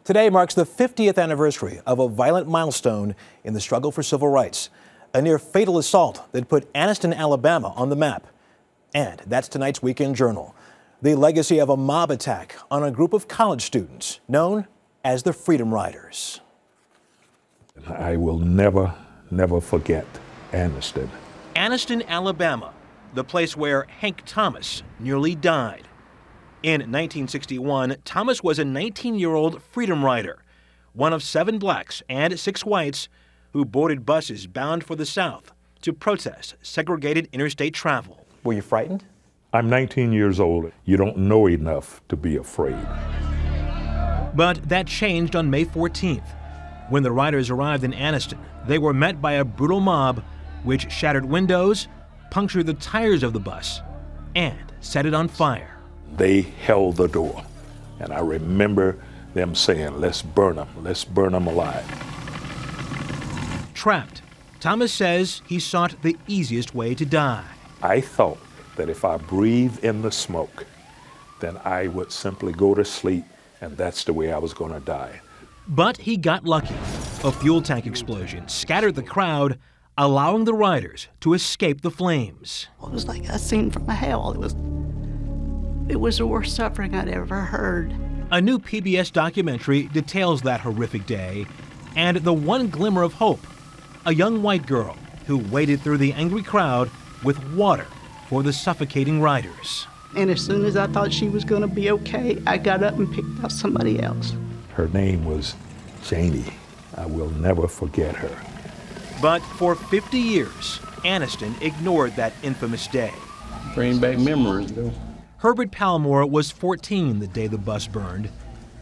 Today marks the 50th anniversary of a violent milestone in the struggle for civil rights, a near-fatal assault that put Anniston, Alabama on the map. And that's tonight's Weekend Journal, the legacy of a mob attack on a group of college students known as the Freedom Riders. I will never forget Anniston. Anniston, Alabama, the place where Hank Thomas nearly died. In 1961, Thomas was a 19-year-old freedom rider, one of 7 blacks and 6 whites who boarded buses bound for the South to protest segregated interstate travel. Were you frightened? I'm 19 years old. You don't know enough to be afraid. But that changed on May 14th. When the riders arrived in Anniston, they were met by a brutal mob which shattered windows, punctured the tires of the bus, and set it on fire. They held the door, and I remember them saying, let's burn them alive. Trapped, Thomas says he sought the easiest way to die. I thought that if I breathed in the smoke, then I would simply go to sleep, and that's the way I was going to die. But he got lucky. A fuel tank explosion scattered the crowd, allowing the riders to escape the flames. It was like a scene from hell. It was the worst suffering I'd ever heard. A new PBS documentary details that horrific day and the one glimmer of hope, a young white girl who waded through the angry crowd with water for the suffocating riders. And as soon as I thought she was going to be okay, I got up and picked up somebody else. Her name was Janie. I will never forget her. But for 50 years, Anniston ignored that infamous day. Bring back memories, though. Herbert Palmore was 14 the day the bus burned.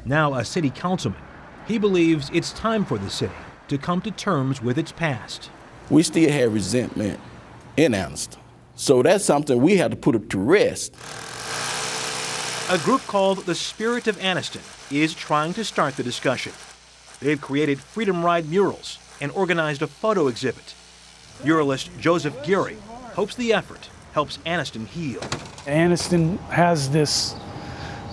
Now a city councilman, he believes it's time for the city to come to terms with its past. We still have resentment in Anniston. So that's something we have to put to rest. A group called the Spirit of Anniston is trying to start the discussion. They've created Freedom Ride murals and organized a photo exhibit. Muralist Joseph Geary hopes the effort helps Anniston heal. Anniston has this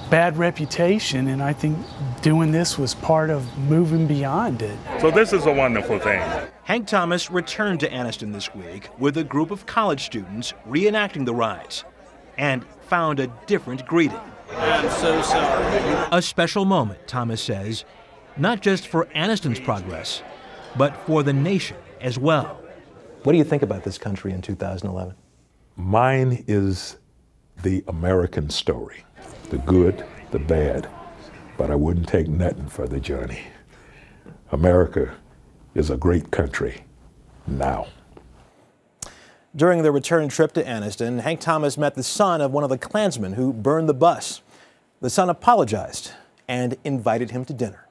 bad reputation, and I think doing this was part of moving beyond it. So this is a wonderful thing. Hank Thomas returned to Anniston this week with a group of college students reenacting the rides and found a different greeting. I'm so sorry. A special moment, Thomas says, not just for Anniston's progress, but for the nation as well. What do you think about this country in 2011? Mine is the American story, the good, the bad, but I wouldn't take nothing for the journey. America is a great country now. During the return trip to Anniston, Hank Thomas met the son of one of the Klansmen who burned the bus. The son apologized and invited him to dinner.